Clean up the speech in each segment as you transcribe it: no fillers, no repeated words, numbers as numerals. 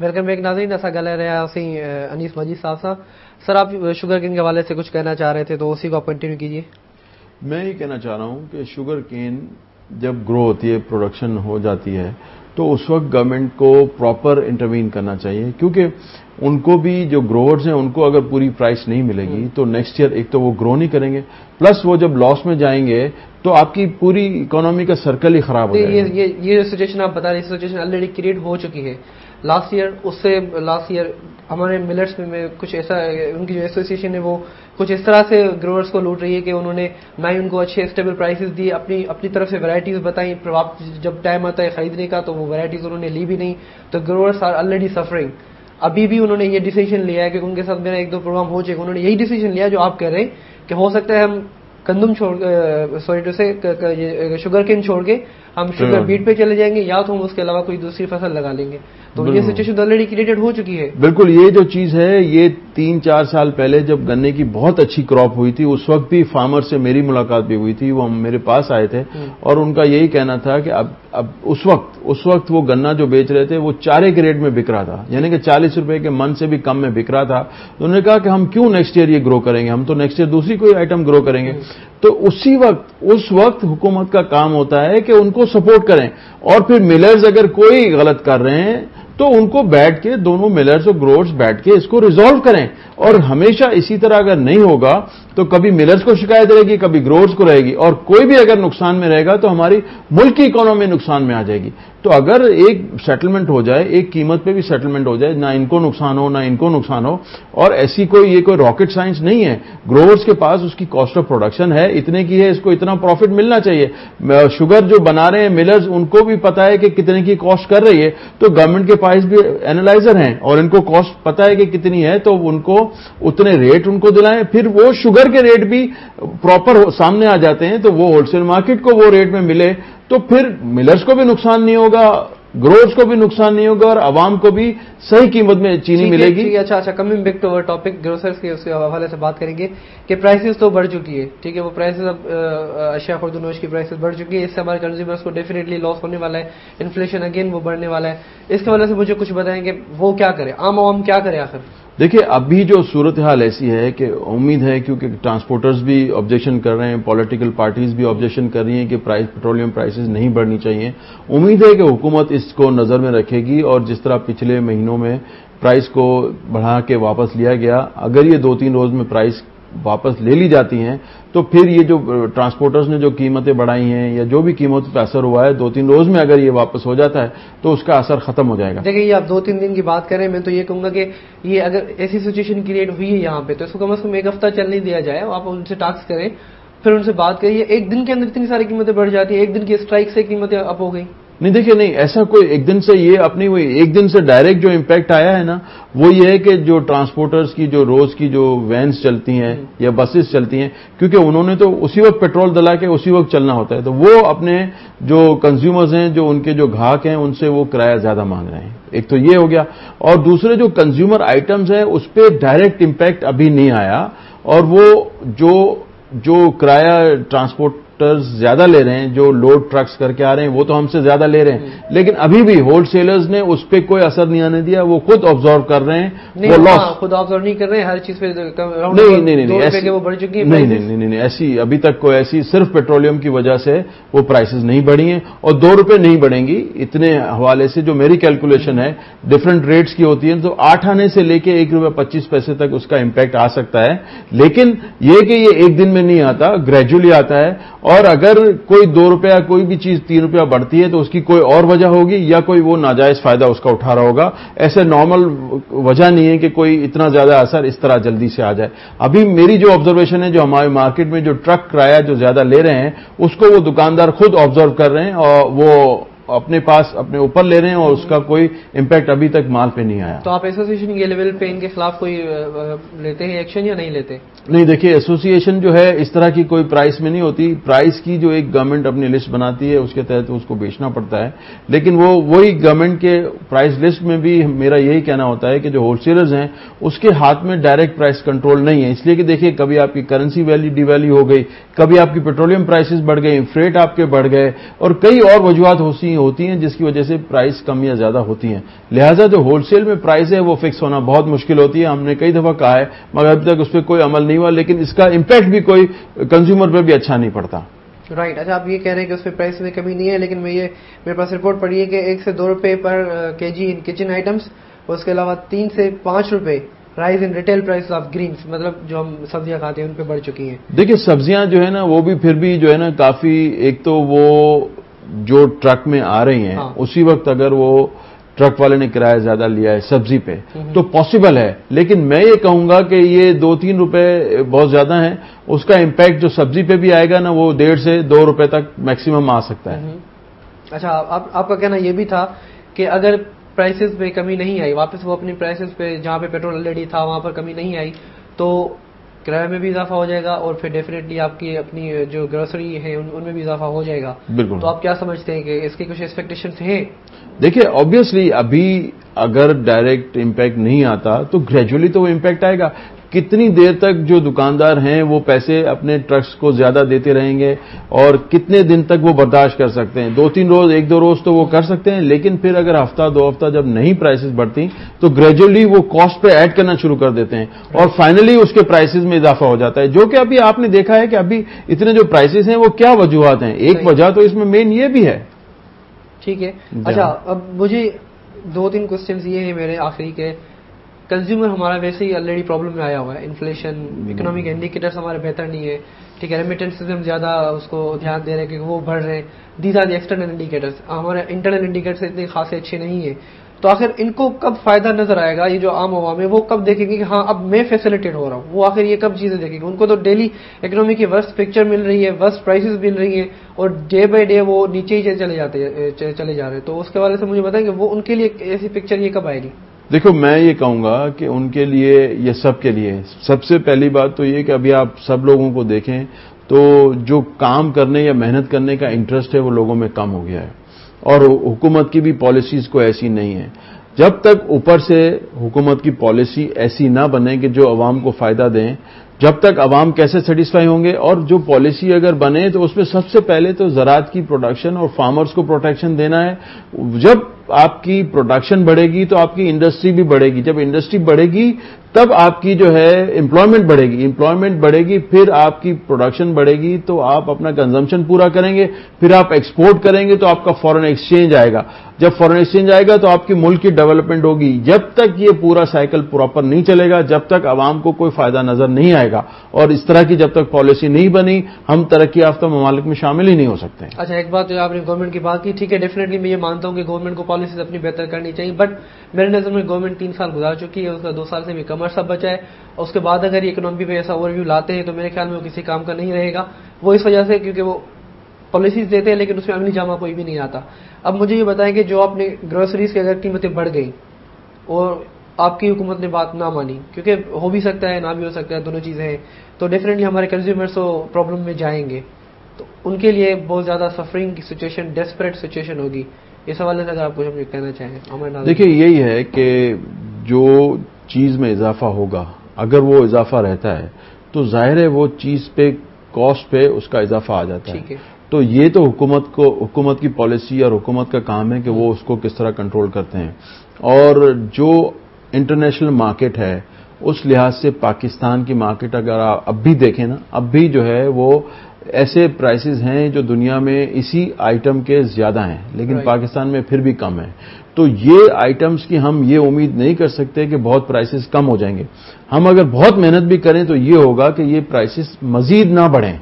Welcome back ناظرین. ایسا گل رہا اسی انیس مجید صاحب صاحب. سر آپ شوگر کین کے حوالے سے کچھ کہنا چاہ رہے تھے تو اسی کو آپ کنٹینیو کیجیے. میں یہ کہنا چاہ رہا ہوں کہ شوگر کین جب گرو ہوتی ہے, پروڈکشن ہو جاتی ہے, تو اس وقت گورنمنٹ کو پراپر انٹروین کرنا چاہیے, کیونکہ ان کو بھی جو گروورز ہیں ان کو اگر پوری پرائس نہیں ملے گی تو نیکسٹ ایئر ایک تو وہ گرو نہیں کریں گے, پلس وہ جب لاس میں جائیں گے تو آپ کی پوری اکانومی کا سرکل ہی خراب ہو جائے گا. یہ سچویشن آپ بتا رہے ہیں, سچویشن آلریڈی کریٹ ہو چکی ہے لاسٹ ایئر. اس سے لاسٹ ایئر ہمارے ملٹس میں کچھ ایسا, ان کی جو ایسوسیشن ہے وہ کچھ اس طرح سے گروورس کو لوٹ رہی ہے کہ انہوں نے نہ ہی ان کو اچھے اسٹیبل پرائسز دی, اپنی طرف سے ویرائٹیز بتائیں, جب ٹائم آتا ہے خریدنے کا تو وہ ویرائٹیز انہوں نے لی بھی نہیں, تو گروورس آر آلریڈی سفرنگ. ابھی بھی انہوں نے یہ ڈیسیژن لیا ہے کہ ان کے ساتھ میرا ایک دو پروگرام ہو جائے گا, انہوں نے یہی ڈیسیژن لیا جو آپ کہہ رہے ہیں کہ ہو سکتا ہے ہم گندم شوگر کین چھوڑ کے ہم شوگر بیٹ پہ چلے جائیں گے, یا تو ہم اس کے علاوہ کوئی دوسری فصل لگا لیں گے. تو یہ سچویشن آلریڈی کریٹڈ ہو چکی ہے. بالکل, یہ جو چیز ہے یہ 3-4 سال پہلے جب گنے کی بہت اچھی کراپ ہوئی تھی, اس وقت بھی فارمر سے میری ملاقات بھی ہوئی تھی, وہ میرے پاس آئے تھے اور ان کا یہی کہنا تھا کہ اب اس وقت وہ گنا جو بیچ رہے تھے وہ 4 کے ریٹ میں بک رہا تھا, یعنی کہ 40 روپے کے من سے بھی کم میں بک رہا تھا. تو انہوں نے کہا کہ ہم کیوں نیکسٹ ایئر یہ گرو کریں گے, ہم تو نیکسٹ ایئر دوسری کوئی آئٹم گرو کریں گے. تو اس وقت حکومت کا کام ہوتا ہے کہ ان کو سپورٹ کریں, اور پھر ملرز اگر کوئی غلط کر رہے ہیں تو ان کو بیٹھ کے دونوں ملرز اور گروورز بیٹھ کے اس کو ریزالو کریں. اور ہمیشہ اسی طرح اگر نہیں ہوگا تو کبھی ملرز کو شکایت رہے گی, کبھی گروورز کو رہے گی, اور کوئی بھی اگر نقصان میں رہے گا تو ہماری ملک کی اکانومی نقصان میں آ جائے گی. تو اگر ایک سیٹلمنٹ ہو جائے, ایک قیمت پہ بھی سیٹلمنٹ ہو جائے, نہ ان کو نقصان ہو نہ ان کو نقصان ہو, اور ایسی یہ کوئی راکٹ سائنس نہیں ہے. گروورز کے پاس اس کی کاسٹ آف پروڈکشن ہے, اتنے کی ہے, اس کو اتنا پروفٹ ملنا چاہیے. شوگر جو بنا رہے ہیں ملرز, ان کو بھی پتا ہے کہ کتنے کی کاسٹ کر رہی ہے, تو گورنمنٹ کے پاس بھی اینالائزر ہیں اور ان کو کاسٹ پتا ہے کہ کتنی ہے, تو ان کو اتنے ریٹ ان کو دلائیں. پھر وہ شوگر کے ریٹ بھی پراپر سامنے آ جاتے ہیں, تو وہ ہول سیل مارکیٹ کو وہ ریٹ میں ملے, تو پھر ملرز کو بھی نقصان نہیں ہوگا, گروورز کو بھی نقصان نہیں ہوگا, اور عوام کو بھی صحیح قیمت میں چینی ملے گی. اچھا, coming back to over topic, grocers کے اس حوالے سے بات کریں گے کہ پرائسز تو بڑھ چکی ہے, ٹھیک ہے, وہ پرائسز اب اشیاء خورد و نوش کی پرائسز بڑھ چکی ہے, اس سے ہمارے کنزیومرز کو ڈیفینیٹلی لاس ہونے والا ہے, انفلیشن اگین وہ بڑھنے والا ہے. اس کے حوالے سے مجھے کچھ بتائیں کہ وہ کیا کرے, عام عوام کیا کرے آخر. دیکھیے, ابھی جو صورتحال ایسی ہے کہ امید ہے, کیونکہ ٹرانسپورٹرز بھی آبجیکشن کر رہے ہیں, پولیٹیکل پارٹیز بھی آبجیکشن کر رہی ہیں کہ پیٹرولیم پرائسز نہیں بڑھنی چاہیے. امید ہے کہ حکومت اس کو نظر میں رکھے گی, اور جس طرح پچھلے مہینوں میں پرائس کو بڑھا کے واپس لیا گیا, اگر یہ 2-3 روز میں پرائس واپس لے لی جاتی ہیں تو پھر یہ جو ٹرانسپورٹرز نے جو قیمتیں بڑھائی ہیں یا جو بھی قیمت پہ اثر ہوا ہے 2-3 روز میں اگر یہ واپس ہو جاتا ہے تو اس کا اثر ختم ہو جائے گا. دیکھیں, یہ آپ 2-3 دن کی بات کریں, میں تو یہ کہوں گا کہ یہ اگر ایسی سچویشن کریٹ ہوئی ہے یہاں پہ, تو اس کو کم از کم 1 ہفتہ چلنے دیا جائے, آپ ان سے ٹاکس کریں, پھر ان سے بات کریں. یہ ایک دن کے اندر اتنی ساری قیمتیں بڑھ جاتی ہیں, ایک دن کی اسٹرائک سے قیمتیں اپ ہو گئی. نہیں, دیکھیے, نہیں, ایسا کوئی ایک دن سے یہ اپنی ہوئی, ایک دن سے ڈائریکٹ جو امپیکٹ آیا ہے نا, وہ یہ ہے کہ جو ٹرانسپورٹرز کی جو روز کی جو وینز چلتی ہیں یا بسز چلتی ہیں, کیونکہ انہوں نے تو اسی وقت پیٹرول دلا کے اسی وقت چلنا ہوتا ہے, تو وہ اپنے جو کنزیومرز ہیں, جو ان کے جو گاہک ہیں, ان سے وہ کرایہ زیادہ مانگ رہے ہیں. ایک تو یہ ہو گیا, اور دوسرے جو کنزیومر آئٹمز ہیں اس پہ ڈائریکٹ امپیکٹ ابھی نہیں آیا, اور وہ جو کرایہ ٹرانسپورٹ زیادہ لے رہے ہیں, جو لوڈ ٹرکس کر کے آ رہے ہیں, وہ تو ہم سے زیادہ لے رہے ہیں, لیکن ابھی بھی ہول سیلرز نے اس پہ کوئی اثر نہیں آنے دیا, وہ خود آبزرو کر رہے ہیں. وہ لاس خود آبزرو نہیں کر رہے ہیں, ہر چیز پہ نہیں, ایسی ابھی تک کوئی ایسی صرف پیٹرولیم کی وجہ سے وہ پرائسز نہیں بڑھی ہیں, اور 2 روپے نہیں بڑھیں گی اتنے حوالے سے. جو میری کیلکولیشن ہے ڈفرنٹ ریٹس کی ہوتی ہے, تو 8 آنے سے لے کے 1 روپے 25 پیسے تک اس کا امپیکٹ آ سکتا ہے, لیکن یہ کہ یہ ایک دن میں نہیں آتا, گریجولی آتا ہے. اور اگر کوئی 2 روپیہ کوئی بھی چیز 3 روپیہ بڑھتی ہے تو اس کی کوئی اور وجہ ہوگی, یا کوئی وہ ناجائز فائدہ اس کا اٹھا رہا ہوگا. ایسے نارمل وجہ نہیں ہے کہ کوئی اتنا زیادہ اثر اس طرح جلدی سے آ جائے. ابھی میری جو آبزرویشن ہے, جو ہمارے مارکیٹ میں جو ٹرک کرایہ جو زیادہ لے رہے ہیں اس کو وہ دکاندار خود آبزرو کر رہے ہیں, اور وہ اپنے پاس اپنے اوپر لے رہے ہیں, اور اس کا کوئی امپیکٹ ابھی تک مال پہ نہیں آیا. تو آپ ایسوسیشن کے لیول پہ ان کے خلاف کوئی لیتے ہیں ایکشن یا نہیں لیتے؟ نہیں, دیکھیے, ایسوسیشن جو ہے اس طرح کی کوئی پرائس میں نہیں ہوتی. پرائس کی جو ایک گورنمنٹ اپنی لسٹ بناتی ہے اس کے تحت اس کو بیچنا پڑتا ہے, لیکن وہی گورنمنٹ کے پرائس لسٹ میں بھی میرا یہی کہنا ہوتا ہے کہ جو ہول سیلرز ہیں اس کے ہاتھ میں ڈائریکٹ پرائس کنٹرول نہیں ہے. اس لیے کہ دیکھیے, کبھی آپ کی کرنسی ڈی ویلیو ہو گئی, کبھی آپ کی پیٹرولیم پرائسز بڑھ گئی, فریٹ آپ کے بڑھ گئے, اور کئی اور وجوہات ہوتی ہیں جس کی وجہ سے پرائس کم یا زیادہ ہوتی ہیں. لہذا جو ہول سیل میں پرائس ہے وہ فکس ہونا بہت مشکل ہوتی ہے. ہم نے کئی دفعہ کہا ہے مگر ابھی تک اس پہ کوئی عمل نہیں ہوا, لیکن اس کا امپیکٹ بھی کوئی کنزیومر پہ بھی اچھا نہیں پڑتا. رائٹ. اچھا, آپ یہ کہہ رہے ہیں کہ اس پہ پرائس میں کمی نہیں ہے, لیکن میرے پاس رپورٹ پڑی ہے کہ 1 سے 2 روپے پر کے جی ان کچن آئٹمس, اور اس کے علاوہ 3 سے 5 روپے rise in retail price of greens, مطلب جو ہم سبزیاں کھاتے ہیں ان پہ بڑھ چکی ہیں. دیکھیے سبزیاں جو ہے نا وہ بھی پھر بھی جو ہے نا کافی, ایک تو وہ جو ٹرک میں آ رہی ہیں اسی وقت اگر وہ ٹرک والے نے کرایہ زیادہ لیا ہے سبزی پہ تو پاسبل ہے, لیکن میں یہ کہوں گا کہ یہ 2-3 روپے بہت زیادہ ہیں. اس کا امپیکٹ جو سبزی پہ بھی آئے گا نا وہ 1.5 سے 2 روپے تک میکسیمم آ سکتا ہے. اچھا, آپ کا کہنا یہ بھی تھا کہ اگر پرائسز میں کمی نہیں آئی, واپس وہ اپنی پرائسز پہ جہاں پہ پیٹرول آلریڈی تھا وہاں پر کمی نہیں آئی, تو کرایہ میں بھی اضافہ ہو جائے گا اور پھر ڈیفینیٹلی آپ کی اپنی جو گروسری ہے ان میں بھی اضافہ ہو جائے گا. بالکل. تو آپ کیا سمجھتے ہیں کہ اس کی کچھ ایکسپیکٹیشنز ہیں؟ دیکھیے آبویسلی ابھی اگر ڈائریکٹ امپیکٹ نہیں آتا تو گریجولی تو وہ امپیکٹ آئے گا. کتنی دیر تک جو دکاندار ہیں وہ پیسے اپنے ٹرکس کو زیادہ دیتے رہیں گے اور کتنے دن تک وہ برداشت کر سکتے ہیں؟ 2-3 روز 1-2 روز تو وہ کر سکتے ہیں, لیکن پھر اگر ہفتہ 2 ہفتہ جب نہیں پرائسز بڑھتی تو گریجولی وہ کاسٹ پہ ایڈ کرنا شروع کر دیتے ہیں اور فائنلی اس کے پرائسز میں اضافہ ہو جاتا ہے. جو کہ ابھی آپ نے دیکھا ہے کہ ابھی اتنے جو پرائسز ہیں وہ کیا وجوہات ہیں. ایک وجہ تو اس میں مین یہ بھی ہے. ٹھیک ہے. اچھا, اب مجھے 2-3 کوسچنز یہ ہیں میرے آخری کے. کنزیومر ہمارا ویسے ہی آلریڈی پرابلم میں آیا ہوا ہے, انفلیشن, اکنامک انڈیکیٹرز ہمارے بہتر نہیں ہے. ٹھیک ہے, ریمیٹنسز ہم زیادہ اس کو دھیان دے رہے ہیں کہ وہ بڑھ رہے ہیں. These are the external indicators. ہمارے انٹرنل انڈیکیٹرز اتنے خاصے اچھے نہیں ہیں. تو آخر ان کو کب فائدہ نظر آئے گا؟ یہ جو عام عوام ہے وہ کب دیکھیں گے کہ ہاں اب میں فیسیلیٹیٹ ہو رہا ہوں؟ وہ آخر یہ کب چیزیں دیکھیں گے؟ ان کو تو ڈیلی اکنامی کی ورسٹ پکچر مل رہی ہے, ورسٹ پرائسز مل رہی ہیں اور ڈے بائی ڈے وہ نیچے ہی چلے جا رہے ہیں. تو اس کے حوالے سے مجھے بتائیں کہ وہ ان کے لیے ایسی پکچر یہ کب آئے گی؟ دیکھو میں یہ کہوں گا کہ ان کے لیے, یہ سب کے لیے, سب سے پہلی بات تو یہ کہ ابھی آپ سب لوگوں کو دیکھیں تو جو کام کرنے یا محنت کرنے کا انٹرسٹ ہے وہ لوگوں میں کم ہو گیا ہے اور حکومت کی بھی پالیسیز کو ایسی نہیں ہے. جب تک اوپر سے حکومت کی پالیسی ایسی نہ بنے کہ جو عوام کو فائدہ دیں, جب تک عوام کیسے سیٹسفائی ہوں گے؟ اور جو پالیسی اگر بنے تو اس میں سب سے پہلے تو زراعت کی پروڈکشن اور فارمرز کو پروٹیکشن دینا ہے. جب آپ کی پروڈکشن بڑھے گی تو آپ کی انڈسٹری بھی بڑھے گی. جب انڈسٹری بڑھے گی تب آپ کی جو ہے امپلائمنٹ بڑھے گی. امپلائمنٹ بڑھے گی پھر آپ کی پروڈکشن بڑھے گی تو آپ اپنا کنزمپشن پورا کریں گے, پھر آپ ایکسپورٹ کریں گے تو آپ کا فارن ایکسچینج آئے گا. جب فارن ایکسچینج آئے گا تو آپ کی ملک کی ڈیولپمنٹ ہوگی. جب تک یہ پورا سائیکل پراپر نہیں چلے گا, جب تک عوام کو کوئی فائدہ نظر نہیں آئے گا اور اس طرح کی جب تک پالیسی نہیں بنی, ہم ترقی یافتہ ممالک میں شامل ہی نہیں ہو سکتے. اچھا, ایک بات جو آپ نے گورنمنٹ کی بات کی, ٹھیک ہے, ڈیفینیٹلی میں یہ مانتا ہوں کہ گورنمنٹ کو پالیسیز اپنی بہتر کرنی چاہیے, بٹ میرے نظر میں گورنمنٹ 3 سال گزار چکی ہے, اس کا 2 سال سے بھی کم عرصہ بچا ہے. اور اس کے بعد اگر یہ اکنامی پہ ایسا اوور ویو لاتے ہیں تو میرے خیال میں وہ کسی کام کا نہیں رہے گا. وہ اس وجہ سے کیونکہ وہ پالیسیز دیتے ہیں لیکن اس میں عملی جامہ کوئی بھی نہیں آتا. اب مجھے یہ بتائیں کہ جو آپ نے گروسریز کی اگر قیمتیں بڑھ گئیں اور آپ کی حکومت نے بات نہ مانی, کیونکہ ہو بھی سکتا ہے نہ بھی ہو سکتا ہے, دونوں چیزیں ہیں, تو ڈیفینیٹلی ہمارے کنزیومرز تو پرابلم میں جائیں گے, تو ان کے لیے بہت زیادہ سفرنگ کی سچویشن, ڈیسپریٹ سچویشن ہوگی. اس حوالے سے اگر آپ کچھ ہمیں کہنا چاہیں. دیکھیے یہی ہے کہ جو چیز میں اضافہ ہوگا اگر وہ اضافہ رہتا ہے تو ظاہر ہے وہ چیز پہ کاسٹ پہ اس کا اضافہ آ جاتا ہے. تو یہ تو حکومت کی پالیسی اور حکومت کا کام ہے کہ وہ اس کو کس طرح کنٹرول کرتے ہیں. اور جو انٹرنیشنل مارکیٹ ہے اس لحاظ سے پاکستان کی مارکیٹ اگر آپ اب بھی دیکھیں نا, اب بھی جو ہے وہ ایسے پرائسز ہیں جو دنیا میں اسی آئٹم کے زیادہ ہیں لیکن پاکستان میں پھر بھی کم ہیں. تو یہ آئٹمز کی ہم یہ امید نہیں کر سکتے کہ بہت پرائسز کم ہو جائیں گے. ہم اگر بہت محنت بھی کریں تو یہ ہوگا کہ یہ پرائسز مزید نہ بڑھیں.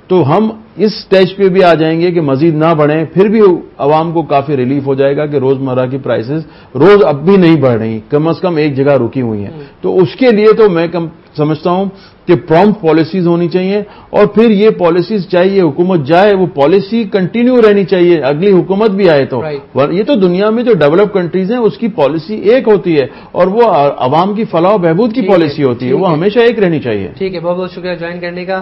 تو ہم اس سٹیج پہ بھی آ جائیں گے کہ مزید نہ بڑھیں, پھر بھی عوام کو کافی ریلیف ہو جائے گا کہ روزمرہ کی پرائسز روز اب بھی نہیں بڑھ رہی, کم از کم ایک جگہ رکی ہوئی ہیں. تو اس کے لیے تو میں سمجھتا ہوں کہ پرومپٹ پالیسیز ہونی چاہیے اور پھر یہ پالیسیز چاہیے حکومت جائے وہ پالیسی کنٹینیو رہنی چاہیے, اگلی حکومت بھی آئے تو. یہ تو دنیا میں جو ڈیولپ کنٹریز ہیں اس کی پالیسی ایک ہوتی ہے اور وہ عوام کی فلاح و بہبود کی پالیسی ہوتی ہے, وہ ہمیشہ ایک رہنی چاہیے. ٹھیک ہے, بہت بہت شکریہ جوائن کرنے کا.